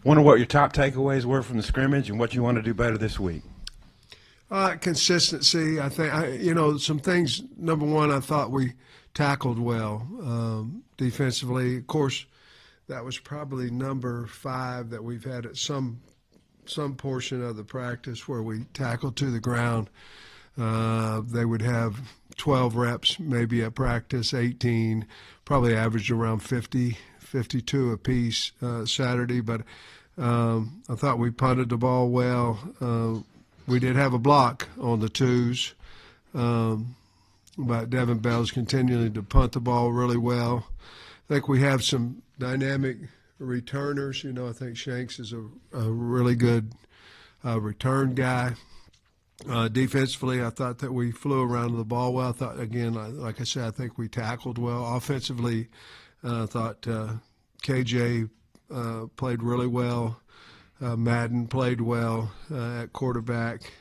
Wonder what your top takeaways were from the scrimmage and what you want to do better this week. Consistency. I think, some things. Number one, I thought we tackled well defensively. Of course, that was probably number 5 that we've had at some portion of the practice where we tackled to the ground. They would have 12 reps maybe at practice, 18, probably averaged around 50, 52 apiece Saturday. But I thought we punted the ball well. We did have a block on the twos, but Devin Bell's continuing to punt the ball really well. I think we have some dynamic returners. I think Shanks is a really good return guy. Defensively, I thought that we flew around the ball well. I thought, again, like I said, I think we tackled well. Offensively, I thought KJ played really well. Madden played well at quarterback.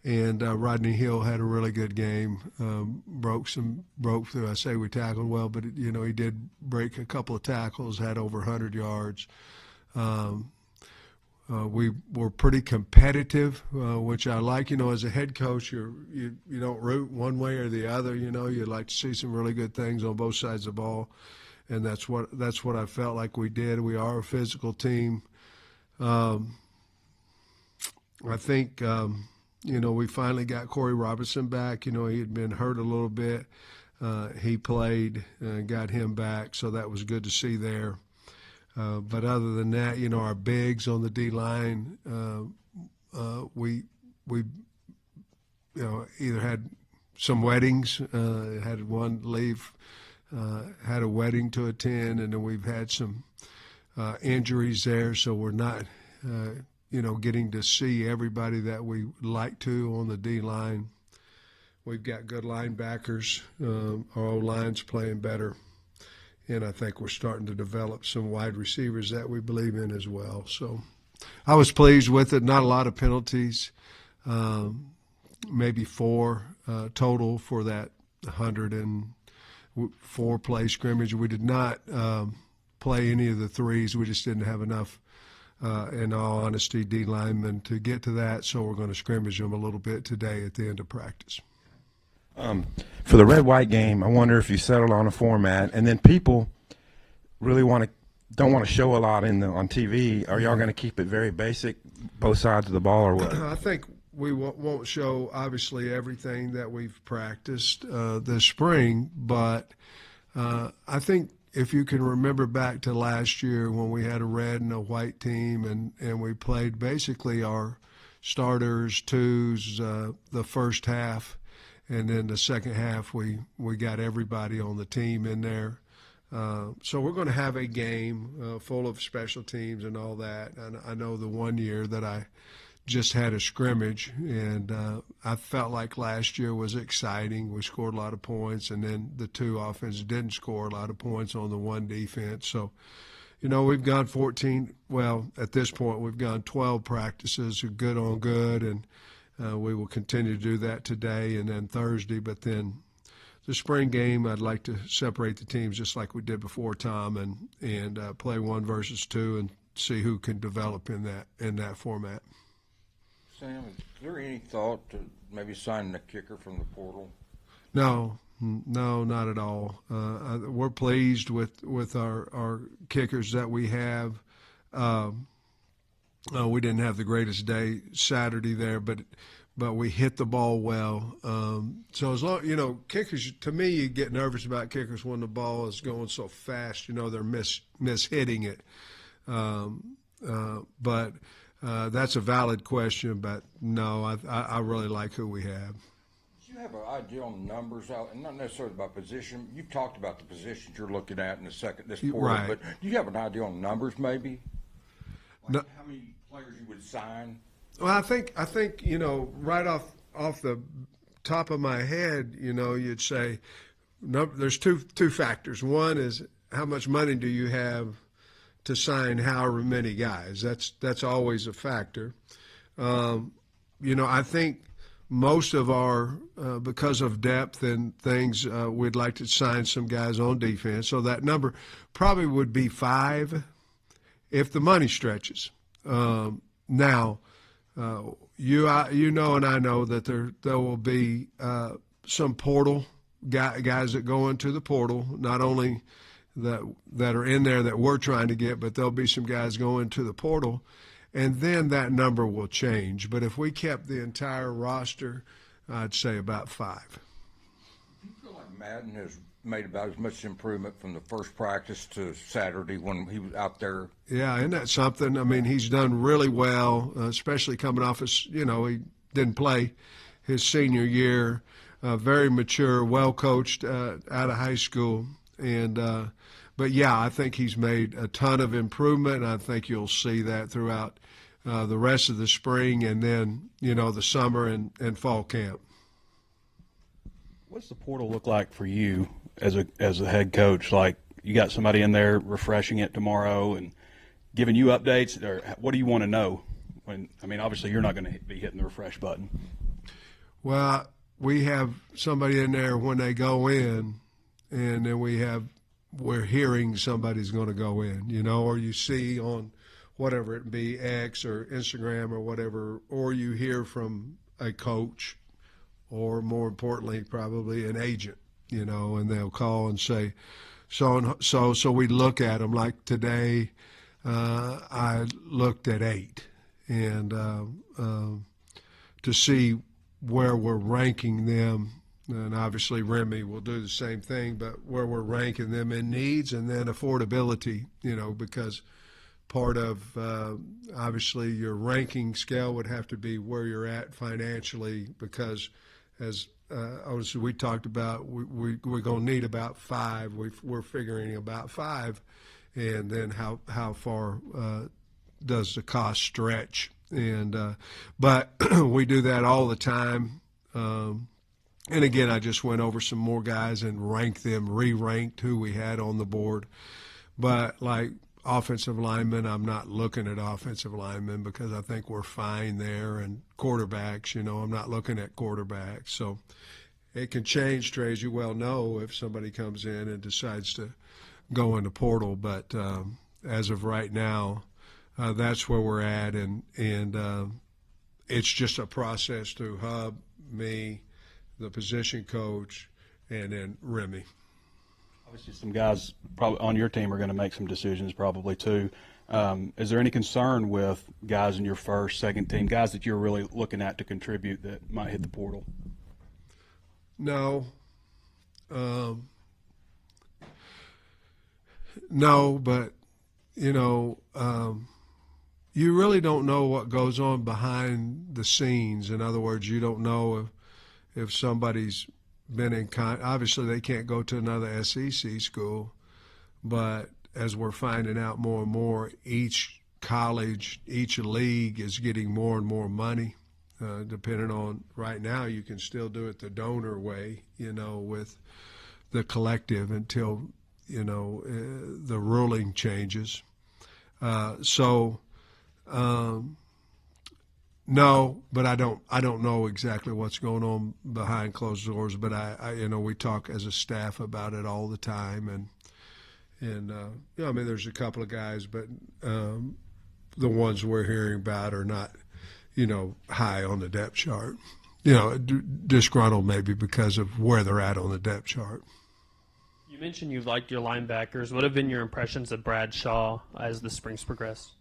And Rodney Hill had a really good game. Broke through. I say we tackled well, but he did break a couple of tackles. Had over 100 yards. We were pretty competitive, which I like. As a head coach, you don't root one way or the other. You'd like to see some really good things on both sides of the ball, and that's what I felt like we did. We are a physical team. I think. We finally got Corey Robertson back. He had been hurt a little bit. He played and got him back, so that was good to see there. But other than that, our bigs on the D-line, we either had some weddings, had one leave, had a wedding to attend, and then we've had some injuries there, so we're not getting to see everybody that we like to on the D-line. We've got good linebackers. Our O-line's playing better. And I think we're starting to develop some wide receivers that we believe in as well. So I was pleased with it. Not a lot of penalties, maybe 4 total for that 104-play scrimmage. We did not play any of the threes. We just didn't have enough, in all honesty, D linemen to get to that. So we're going to scrimmage them a little bit today at the end of practice. For the red-white game, I wonder if you settled on a format, and then people really don't want to show a lot on TV. Are y'all going to keep it very basic, both sides of the ball, or what? I think we won't show obviously everything that we've practiced this spring, but I think if you can remember back to last year when we had a red and a white team, and we played basically our starters, twos, the first half. And then the second half, we got everybody on the team in there. So we're going to have a game full of special teams and all that. And I know the one year that I just had a scrimmage, and I felt like last year was exciting. We scored a lot of points, and then the 2 offenses didn't score a lot of points on the 1 defense. So, we've gone 14. Well, at this point, we've gone 12 practices, good on good, and we will continue to do that today and then Thursday. But then the spring game, I'd like to separate the teams just like we did before, Tom, and play 1 versus 2 and see who can develop in that format. Sam, is there any thought to maybe signing a kicker from the portal? No, not at all. We're pleased with our kickers that we have. We didn't have the greatest day Saturday there, but we hit the ball well. So as long, kickers, to me, you get nervous about kickers when the ball is going so fast. They're mishitting it. But that's a valid question. But no, I really like who we have. Do you have an idea on numbers out, and not necessarily about position? You've talked about the positions you're looking at in this portal, right. But do you have an idea on numbers, maybe? No. How many players you would sign? Well, I think right off the top of my head, you'd say there's two factors. One is how much money do you have to sign however many guys. That's always a factor. I think most of our because of depth and things, we'd like to sign some guys on defense. So that number probably would be 5. if the money stretches. Now, you know, and I know that there will be some portal guys that go into the portal, not only that are in there that we're trying to get, but there'll be some guys going to the portal, and then that number will change. But if we kept the entire roster, I'd say about 5. Do you feel like Madden has made about as much improvement from the first practice to Saturday when he was out there? Yeah, isn't that something? I mean, he's done really well, especially coming off his, he didn't play his senior year. Very mature, well coached out of high school, but yeah, I think he's made a ton of improvement, and I think you'll see that throughout the rest of the spring, and then the summer and fall camp. What's the portal look like for you as a head coach? Like, you got somebody in there refreshing it tomorrow and giving you updates, or what do you want to know? Obviously you're not going to be hitting the refresh button. Well, we have somebody in there when they go in, and then we're hearing somebody's going to go in, or you see on whatever it be, X or Instagram or whatever, or you hear from a coach, or more importantly, probably an agent, and they'll call and say, so we look at them. Like today, I looked at 8, and to see where we're ranking them, and obviously Remy will do the same thing, but where we're ranking them in needs and then affordability, because part of obviously your ranking scale would have to be where you're at financially, because as obviously we talked about, we're going to need about 5. We're figuring about 5, and then how far does the cost stretch? And but we do that all the time. And again, I just went over some more guys and ranked them, re-ranked who we had on the board. But like offensive linemen, I'm not looking at offensive linemen because I think we're fine there. And quarterbacks, I'm not looking at quarterbacks. So it can change, Trey, as you well know, if somebody comes in and decides to go in the portal. But as of right now, that's where we're at, and it's just a process through Hub, me, the position coach, and then Remy. Obviously, some guys probably on your team are going to make some decisions probably too. Is there any concern with guys in your first, second team, guys that you're really looking at to contribute that might hit the portal? No. No, but, you really don't know what goes on behind the scenes. In other words, you don't know if somebody's been in obviously they can't go to another SEC school, but as we're finding out more and more, each college, each league is getting more and more money, depending on right now you can still do it the donor way, with the collective until, the ruling changes. No, but I don't know exactly what's going on behind closed doors. But I we talk as a staff about it all the time, and there's a couple of guys, but the ones we're hearing about are not, high on the depth chart. Disgruntled maybe because of where they're at on the depth chart. You mentioned you liked your linebackers. What have been your impressions of Brad Shaw as the springs progress?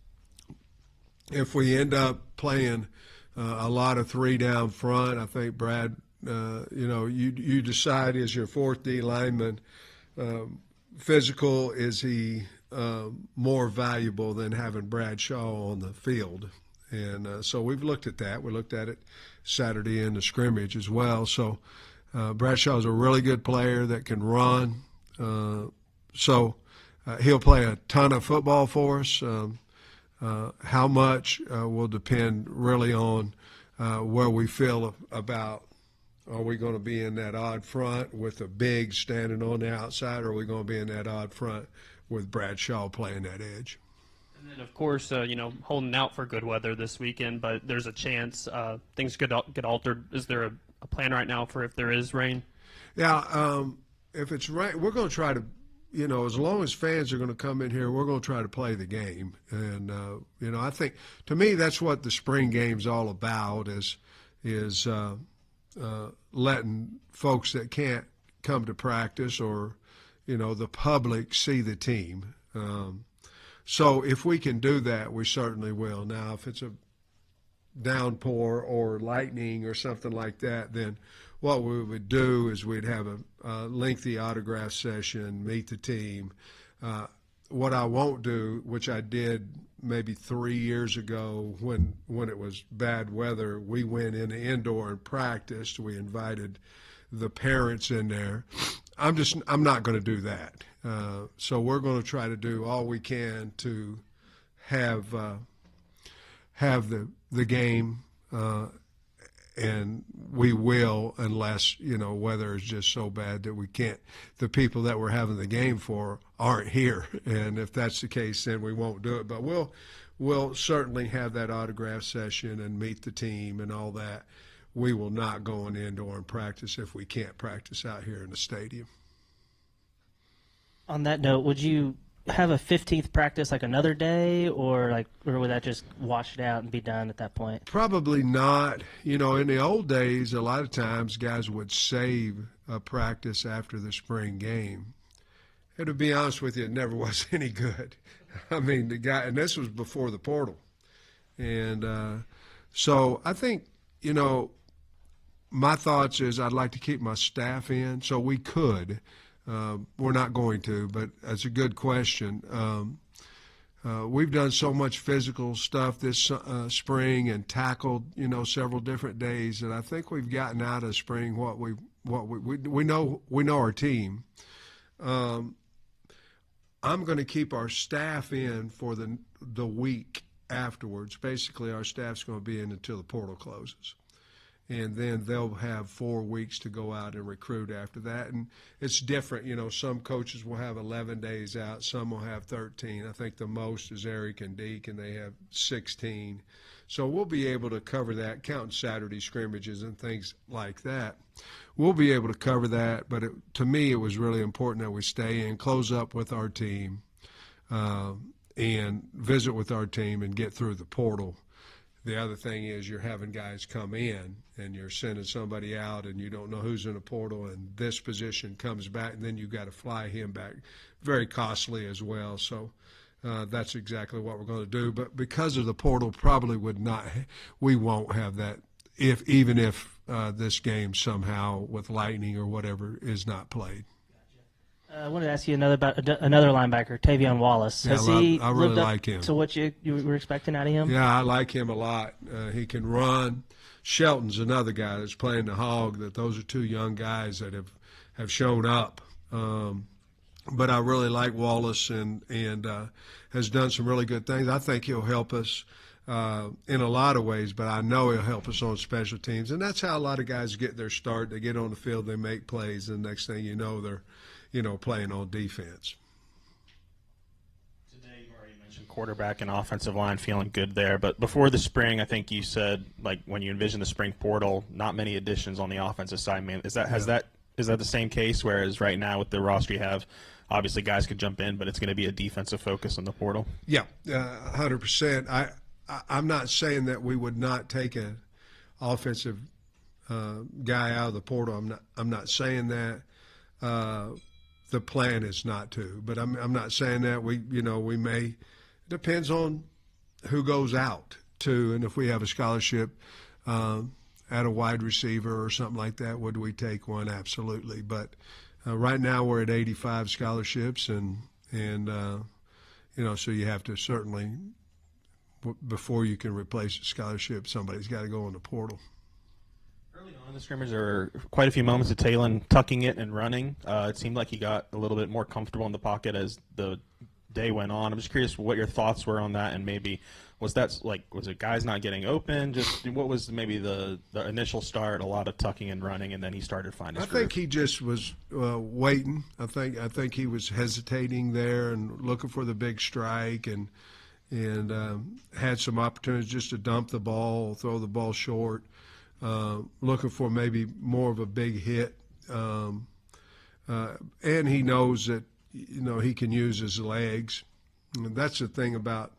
If we end up playing a lot of 3 down front, I think Brad, you decide as your 4th D lineman, physical, is he more valuable than having Brad Shaw on the field? And so we've looked at that. We looked at it Saturday in the scrimmage as well. So Brad Shaw is a really good player that can run. So he'll play a ton of football for us. How much will depend really on where we feel about, are we going to be in that odd front with a big standing on the outside, or are we going to be in that odd front with Brad Shaw playing that edge? And then, of course, holding out for good weather this weekend, but there's a chance things could get altered. Is there a plan right now for if there is rain? Yeah, if it's rain, we're going to try to as long as fans are going to come in here, we're going to try to play the game. And, I think, to me, that's what the spring game's all about is letting folks that can't come to practice or, the public see the team. So if we can do that, we certainly will. Now, if it's a downpour or lightning or something like that, then what we would do is we'd have a lengthy autograph session, meet the team. What I won't do, which I did maybe 3 years ago when it was bad weather, we went in the indoor and practiced. We invited the parents in there. I'm not going to do that. So we're going to try to do all we can to have the game, and we will, unless weather is just so bad that we can't. The people that we're having the game for aren't here, and if that's the case, then we won't do it. But we'll certainly have that autograph session and meet the team and all that. We will not go in indoor and practice if we can't practice out here in the stadium. On that note, would you have a 15th practice like another day, or would that just wash it out and be done at that point? Probably not. In the old days, a lot of times guys would save a practice after the spring game. And to be honest with you, it never was any good. I mean, and this was before the portal. And so I think, my thoughts is I'd like to keep my staff in, so we could. We're not going to, but that's a good question. We've done so much physical stuff this spring and tackled, several different days that I think we've gotten out of spring what we know our team. I'm going to keep our staff in for the week afterwards. Basically, our staff's going to be in until the portal closes. And then they'll have 4 weeks to go out and recruit after that. And it's different. Some coaches will have 11 days out. Some will have 13. I think the most is Eric and Deke, and they have 16. So we'll be able to cover that, counting Saturday scrimmages and things like that. We'll be able to cover that. But to me, it was really important that we stay in, close up with our team, and visit with our team and get through the portal. The other thing is you're having guys come in and you're sending somebody out and you don't know who's in the portal, and this position comes back and then you've got to fly him back. Very costly as well. So that's exactly what we're going to do. But because of the portal, probably we won't have that even if this game somehow with lightning or whatever is not played. I wanted to ask you about another linebacker, Tavion Wallace. Has he I really lived up like him. to what you were expecting out of him? Yeah, I like him a lot. He can run. Shelton's another guy that's playing the Hog. Those are 2 young guys that have shown up. But I really like Wallace and has done some really good things. I think he'll help us in a lot of ways, but I know he'll help us on special teams. And that's how a lot of guys get their start. They get on the field, they make plays, and the next thing you know, they're playing on defense. Today, you already mentioned quarterback and offensive line feeling good there, but before the spring, I think you said, when you envision the spring portal, not many additions on the offensive side. Is that the same case? Whereas right now with the roster you have, obviously guys could jump in, but it's going to be a defensive focus in the portal. Yeah, 100%. I'm not saying that we would not take an offensive guy out of the portal. I'm not saying that. The plan is not to, but I'm not saying that we may. Depends on who goes out too, and if we have a scholarship at a wide receiver or something like that, would we take one? Absolutely. But right now we're at 85 scholarships, and so you have to certainly, before you can replace a scholarship, somebody's got to go in the portal. Early on in the scrimmage, there were quite a few moments of Talon tucking it and running. It seemed like he got a little bit more comfortable in the pocket as the day went on. I'm just curious what your thoughts were on that, and maybe was it guys not getting open? Just what was maybe the initial start? A lot of tucking and running, and then he started finding his groove. I think he just was waiting. I think he was hesitating there and looking for the big strike, and had some opportunities just to dump the ball, throw the ball short. Looking for maybe more of a big hit. And he knows that, he can use his legs. And that's the thing about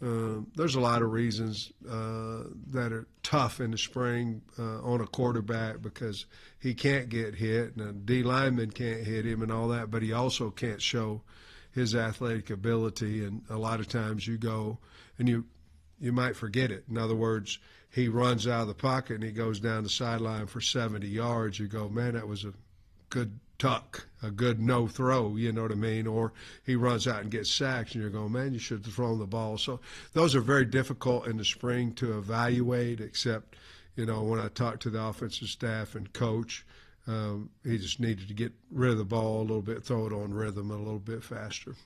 there's a lot of reasons that are tough in the spring on a quarterback because he can't get hit, and a D lineman can't hit him and all that, but he also can't show his athletic ability. And a lot of times you go and you might forget it. In other words, he runs out of the pocket and he goes down the sideline for 70 yards. You go, man, that was a good tuck, a good no throw, you know what I mean? Or he runs out and gets sacked and you're going, man, you should have thrown the ball. So those are very difficult in the spring to evaluate, except, when I talk to the offensive staff and coach, he just needed to get rid of the ball a little bit, throw it on rhythm a little bit faster.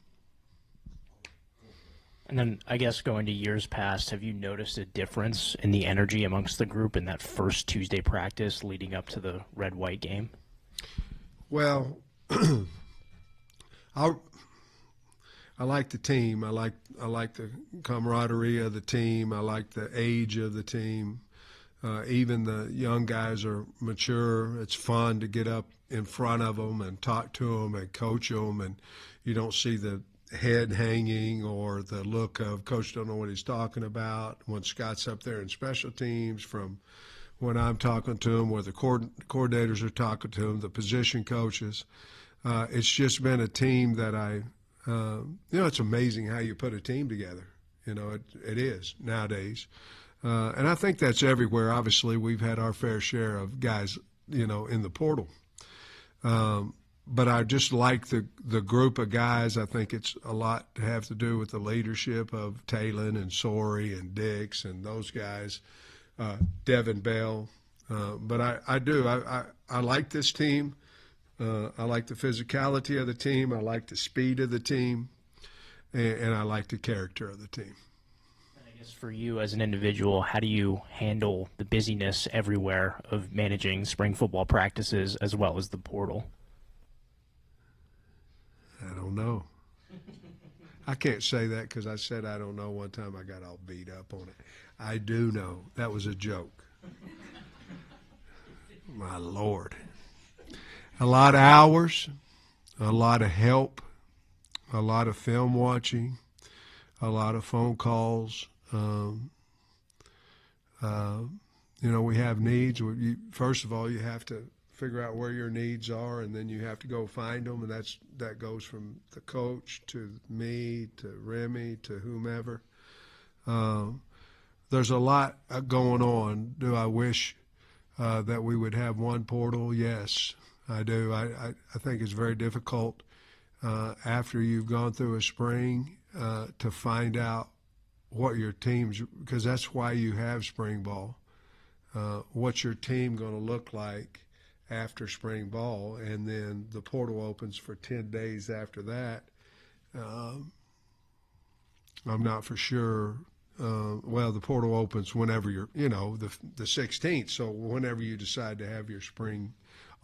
And then I guess going to years past, have you noticed a difference in the energy amongst the group in that first Tuesday practice leading up to the red-white game? Well, I like the team. I like the camaraderie of the team. I like the age of the team. Even the young guys are mature. It's fun to get up in front of them and talk to them and coach them, and you don't see the head hanging or the look of coach don't know what he's talking about when Scott's up there in special teams, from when I'm talking to him, where the coordinators are talking to him, the position coaches. It's just been a team that it's amazing how you put a team together. It is nowadays. And I think that's everywhere. Obviously, we've had our fair share of guys, in the portal. But I just like the group of guys. I think it's a lot to have to do with the leadership of Talon and Sorey and Dix and those guys, Devin Bell. But I do. I like this team. I like the physicality of the team. I like the speed of the team. And I like the character of the team. I guess for you as an individual, how do you handle the busyness everywhere of managing spring football practices as well as the portal? I don't know. I can't say that because I said I don't know one time. I got all beat up on it. I do know. That was a joke. My Lord. A lot of hours, a lot of help, a lot of film watching, a lot of phone calls. We have needs. First of all, you have to figure out where your needs are, and then you have to go find them, and that goes from the coach to me to Remy to whomever. There's a lot going on. Do I wish that we would have one portal? Yes, I do. I think it's very difficult after you've gone through a spring to find out what your team's, because that's why you have spring ball. What's your team going to look like after spring ball, and then the portal opens for 10 days after that. I'm not for sure. The portal opens whenever you're, the 16th. So whenever you decide to have your spring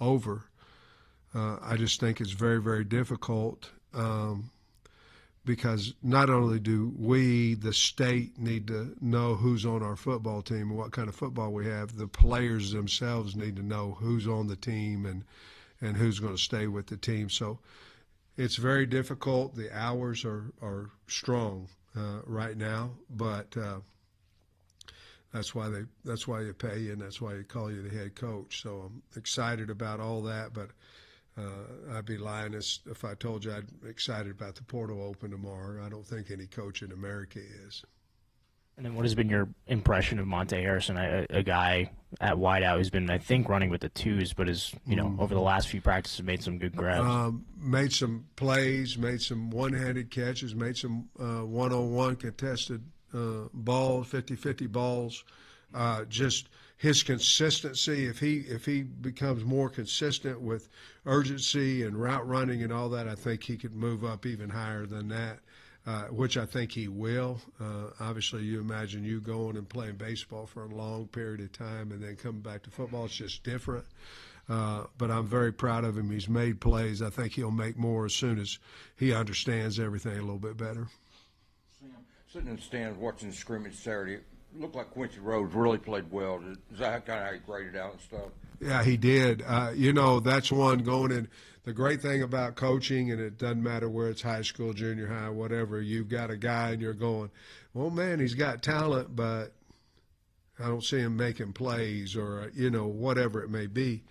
over, I just think it's very, very difficult because not only do we, the state, need to know who's on our football team and what kind of football we have, the players themselves need to know who's on the team and who's going to stay with the team. So it's very difficult. The hours are strong right now, but that's why you pay you, and that's why you call you the head coach. So I'm excited about all that, but I'd be lying if I told you I'm excited about the portal open tomorrow. I don't think any coach in America is. And then what has been your impression of Monte Harrison, a guy at wideout who's been, I think, running with the twos, but is, over the last few practices made some good grabs? Made some plays, made some one-handed catches, made some one-on-one contested balls, 50-50 balls. Just his consistency, if he becomes more consistent with urgency and route running and all that, I think he could move up even higher than that, which I think he will. Obviously, you imagine you going and playing baseball for a long period of time and then coming back to football. It's just different. But I'm very proud of him. He's made plays. I think he'll make more as soon as he understands everything a little bit better. Sam, sitting in the stands watching the scrimmage Saturday, looked like Quincy Rhodes really played well. Is that kind of how you graded out and stuff? Yeah, he did. That's one going in. The great thing about coaching, and it doesn't matter where it's high school, junior high, whatever, you've got a guy and you're going, well, man, he's got talent, but I don't see him making plays or, whatever it may be.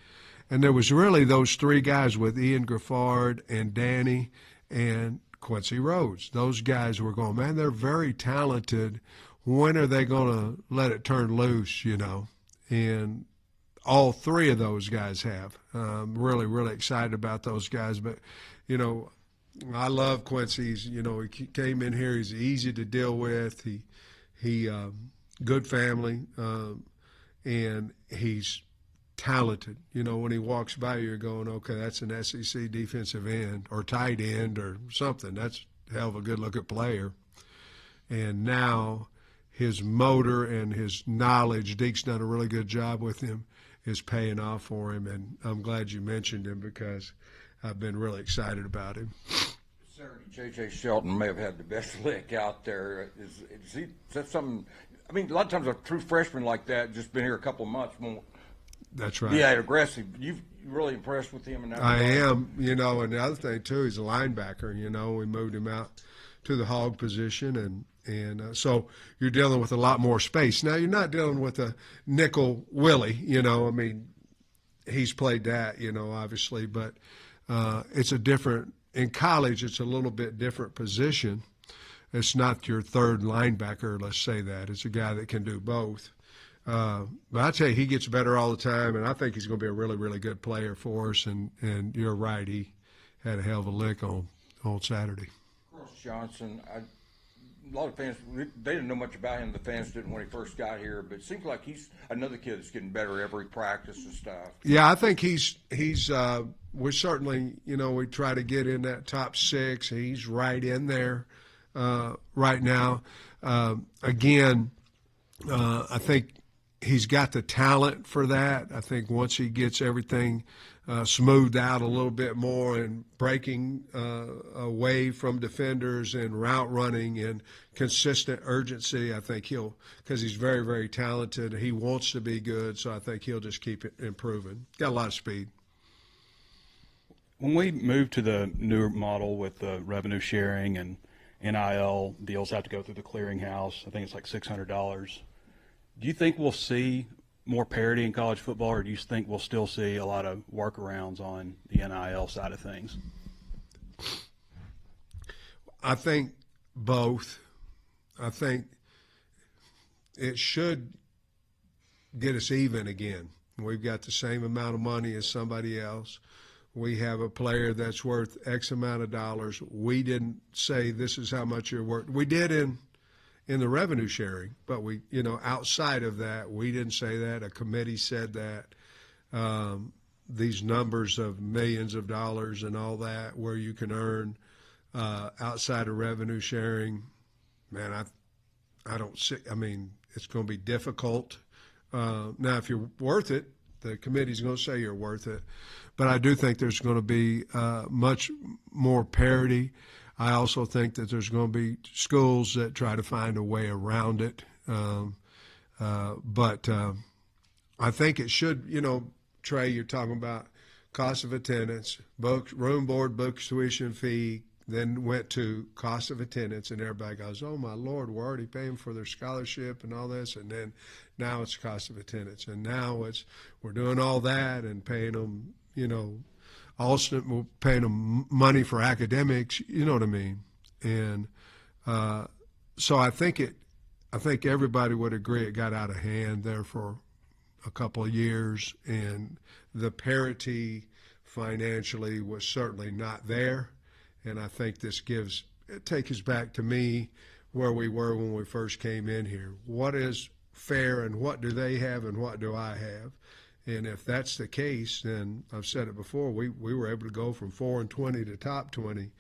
And there was really those three guys with Ian Graffard and Danny and Quincy Rhodes. Those guys were going, man, they're very talented. When are they going to let it turn loose, And all three of those guys have. Really, really excited about those guys. But, I love Quincy. He came in here. He's easy to deal with. He good family, and he's talented. When he walks by, you're going, okay, that's an SEC defensive end or tight end or something. That's a hell of a good-looking player. And now his motor and his knowledge, Deke's done a really good job with him, is paying off for him. And I'm glad you mentioned him because I've been really excited about him. Saturday, J.J. Shelton may have had the best lick out there. Is that something? I mean, a lot of times a true freshman like that, just been here a couple of months, won't That's right. be that aggressive. You're really impressed with him in that I regard? am, and the other thing, too, he's a linebacker. We moved him out to the hog position, and so you're dealing with a lot more space. Now, you're not dealing with a nickel Willie, he's played that, obviously, but it's a different – in college, it's a little bit different position. It's not your third linebacker, let's say that. It's a guy that can do both. But I tell you, he gets better all the time, and I think he's going to be a really, really good player for us. And you're right, he had a hell of a lick on Saturday. Cross Johnson, a lot of fans, they didn't know much about him. The fans didn't when he first got here, but it seems like he's another kid that's getting better every practice and stuff. Yeah, I think he's we're certainly, we try to get in that top six. He's right in there right now. Again, I think he's got the talent for that. I think once he gets everything smoothed out a little bit more and breaking away from defenders and route running and consistent urgency, I think because he's very, very talented. He wants to be good, so I think he'll just keep it improving. Got a lot of speed. When we move to the newer model with the revenue sharing and NIL deals have to go through the clearinghouse, I think it's like $600. Do you think we'll see more parity in college football, or do you think we'll still see a lot of workarounds on the NIL side of things? I think both. I think it should get us even again. We've got the same amount of money as somebody else. We have a player that's worth X amount of dollars. We didn't say this is how much you're worth. We did in the revenue sharing, but we, outside of that, we didn't say that. A committee said that. These numbers of millions of dollars and all that, where you can earn outside of revenue sharing, man, I don't see. I mean, it's going to be difficult. Now, if you're worth it, the committee's going to say you're worth it. But I do think there's going to be much more parity. I also think that there's going to be schools that try to find a way around it. But I think it should, Trey, you're talking about cost of attendance, books, room, board, books, tuition fee, then went to cost of attendance, and everybody goes, oh, my Lord, we're already paying for their scholarship and all this, and then now it's cost of attendance. And now we're doing all that and paying them, Alston, we're paying them money for academics, you know what I mean? And so I think everybody would agree it got out of hand there for a couple of years, and the parity financially was certainly not there. And I think this takes us back to me where we were when we first came in here. What is fair, and what do they have, and what do I have? And if that's the case, then I've said it before, we were able to go from 4-20 to top 20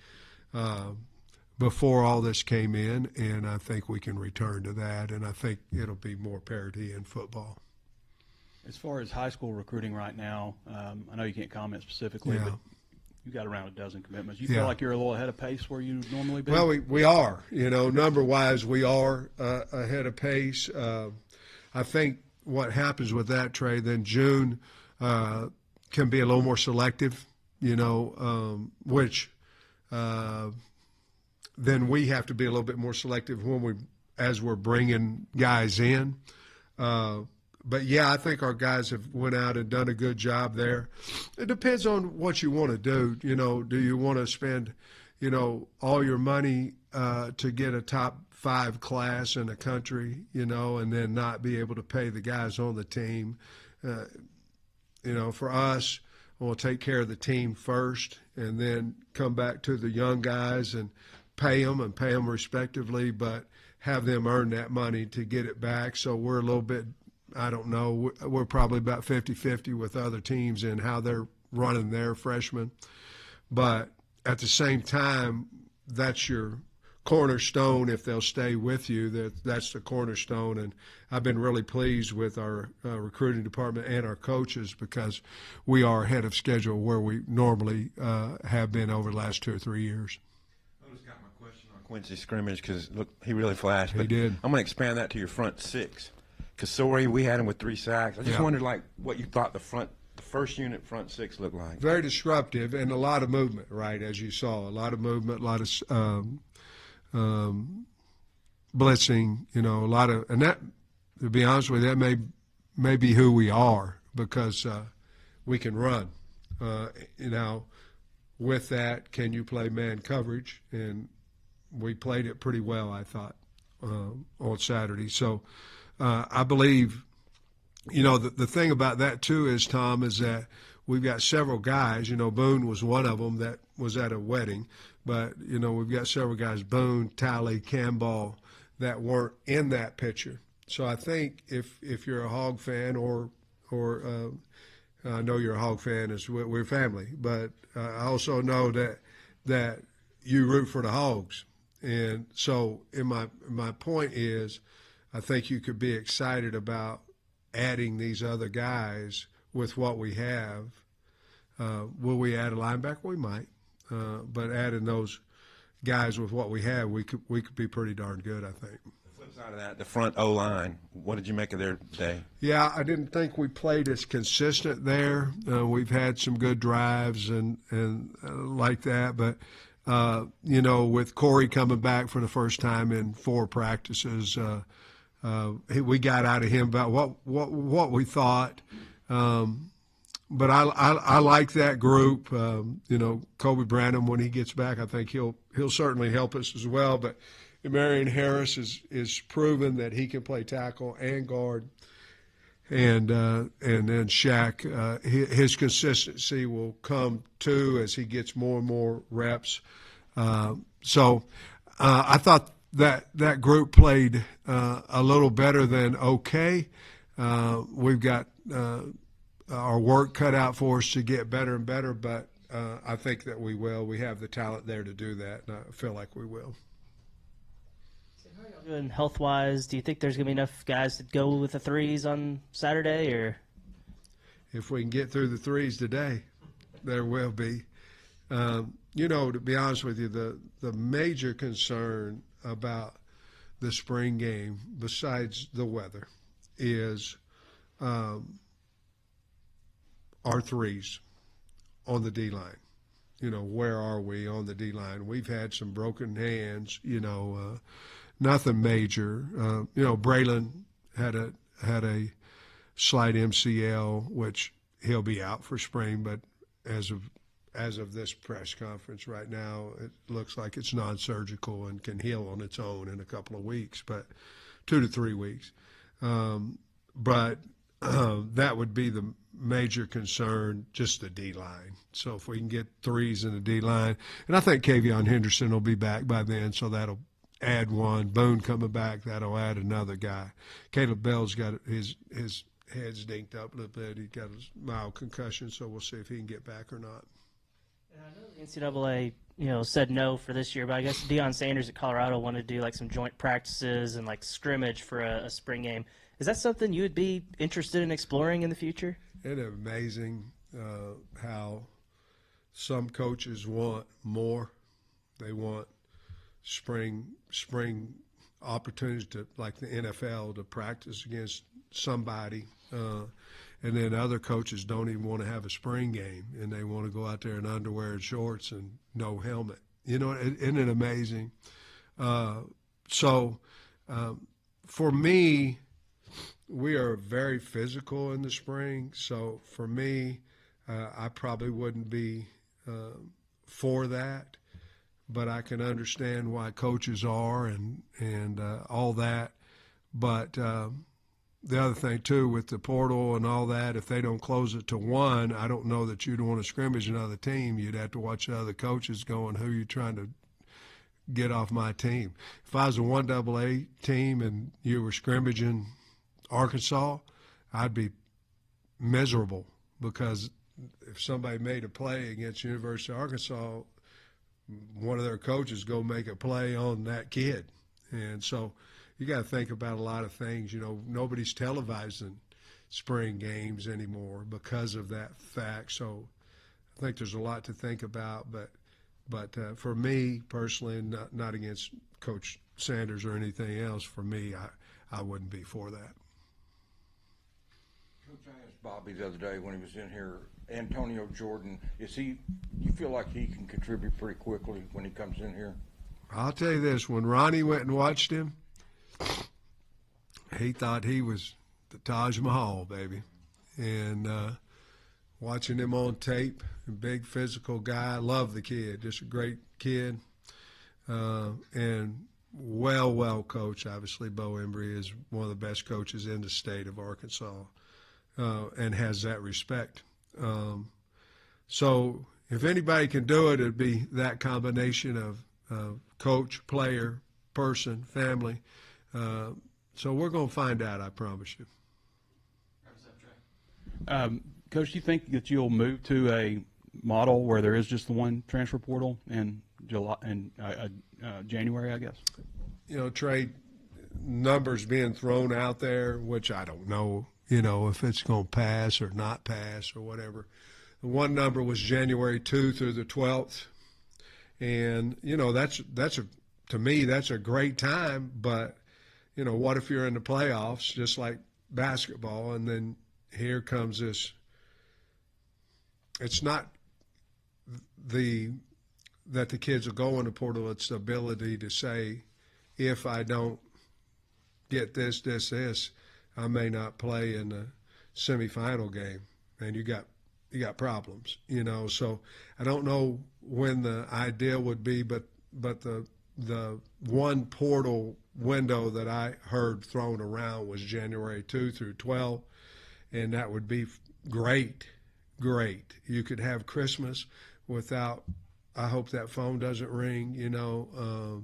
before all this came in, and I think we can return to that, and I think it'll be more parity in football. As far as high school recruiting right now, I know you can't comment specifically, Yeah. but You got around a dozen commitments. You Yeah. feel like you're a little ahead of pace where you normally be? Well, we are, number-wise, we are ahead of pace. I think what happens with that, Trey, then June can be a little more selective, which then we have to be a little bit more selective as we're bringing guys in. But yeah, I think our guys have went out and done a good job there. It depends on what you want to do. Do you want to spend, all your money to get a top 5 class in the country, and then not be able to pay the guys on the team? For us, we'll take care of the team first, and then come back to the young guys and pay them respectively, but have them earn that money to get it back. So we're a little bit, I don't know, we're probably about 50-50 with other teams in how they're running their freshmen. But at the same time, that's your cornerstone. If they'll stay with you, that's the cornerstone. And I've been really pleased with our recruiting department and our coaches, because we are ahead of schedule where we normally have been over the last 2 or 3 years. I just got my question on Quincy scrimmage, because look, he really flashed. He did. I'm going to expand that to your front 6. Because Sorey, we had him with 3 sacks. I just wondered, what you thought the first unit front 6 looked like. Very disruptive and a lot of movement, right? As you saw, a lot of movement, a lot of blitzing. A lot of, and that, to be honest with you, that may be who we are, because we can run. With that, can you play man coverage? And we played it pretty well, I thought, on Saturday. So. I believe, the thing about that too is, Tom, is that we've got several guys. Boone was one of them that was at a wedding, but we've got several guys, Boone, Talley, Campbell, that weren't in that picture. So I think if you're a Hog fan, or I know you're a Hog fan, as we're family, but I also know that you root for the Hogs, and so my point is, I think you could be excited about adding these other guys with what we have. Will we add a linebacker? We might, but adding those guys with what we have, we could be pretty darn good, I think. The flip side of that, the front O-line, what did you make of their day? Yeah, I didn't think we played as consistent there. We've had some good drives and like that, but with Corey coming back for the first time in 4 practices. We got out of him about what we thought, but I like that group. Kobe Branham, when he gets back, I think he'll certainly help us as well. But Marion Harris is proven that he can play tackle and guard, and then Shaq, his consistency will come too as he gets more and more reps. So I thought that group played a little better than okay. We've got our work cut out for us to get better and better, but I think that we will. We have the talent there to do that, and I feel like we will. So how are y'all doing health-wise? Do you think there's going to be enough guys to go with the 3s on Saturday, or? If we can get through the 3s today, there will be. To be honest with you, the major concern about the spring game, besides the weather, is our 3s on the D-line. Where are we on the D-line? We've had some broken hands, nothing major. Braylon had a slight MCL, which he'll be out for spring, but as of this press conference right now, it looks like it's non-surgical and can heal on its own in a couple of weeks, but 2 to 3 weeks. But that would be the major concern, just the D-line. So if we can get 3s in the D-line, and I think Kavion Henderson will be back by then, so that'll add one. Boone coming back, that'll add another guy. Caleb Bell's got his head's dinked up a little bit. He got a mild concussion, so we'll see if he can get back or not. I know the NCAA, said no for this year, but I guess Deion Sanders at Colorado wanted to do like some joint practices and like scrimmage for a spring game. Is that something you would be interested in exploring in the future? Isn't it amazing how Some coaches want more. They want spring opportunities to, like the NFL, to practice against somebody. And then other coaches don't even want to have a spring game, and they want to go out there in underwear and shorts and no helmet. You know, isn't it amazing? For me, we are very physical in the spring. So for me, I probably wouldn't be for that, but I can understand why coaches are and all that. But the other thing, too, with the portal and all that, if they don't close it to 1, I don't know that you'd want to scrimmage another team. You'd have to watch the other coaches going, who are you trying to get off my team? If I was a 1AA team and you were scrimmaging Arkansas, I'd be miserable, because if somebody made a play against University of Arkansas, one of their coaches go make a play on that kid. And so you got to think about a lot of things. You know, nobody's televising spring games anymore because of that fact. So I think there's a lot to think about. But for me personally, not against Coach Sanders or anything else, for me, I wouldn't be for that. Coach, I asked Bobby the other day when he was in here, Antonio Jordan, you feel like he can contribute pretty quickly when he comes in here? I'll tell you this, when Ronnie went and watched him, he thought he was the Taj Mahal, baby. And watching him on tape, a big physical guy, love the kid, just a great kid. And well coached. Obviously, Bo Embry is one of the best coaches in the state of Arkansas, and has that respect. So if anybody can do it, it'd be that combination of coach, player, person, family. So we're going to find out, I promise you. Coach, do you think that you'll move to a model where there is just the one transfer portal in January, I guess? You know, trade numbers being thrown out there, which I don't know, you know, if it's going to pass or not pass or whatever. The one number was January 2 through the 12th. And, you know, to me, that's a great time. But, you know, what if you're in the playoffs, just like basketball, and then here comes this. It's not that the kids will go in the portal, it's the ability to say, if I don't get this, I may not play in the semifinal game. And you got problems, you know. So I don't know when the ideal would be, but the one portal window that I heard thrown around was January 2 through 12, and that would be great. You could have Christmas without, I hope that phone doesn't ring, you know.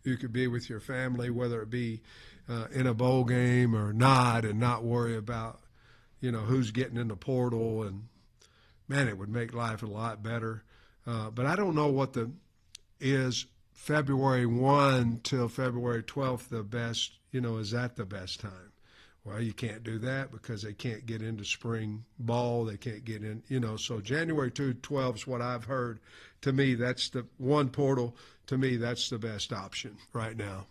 You could be with your family, whether it be in a bowl game or not, and not worry about, you know, who's getting in the portal. And, man, it would make life a lot better. But I don't know what is February 1 till February 12th the best, you know, is that the best time? Well, you can't do that because they can't get into spring ball. They can't get in, you know. So January 2 12 is what I've heard. To me, that's the one portal. To me, that's the best option right now.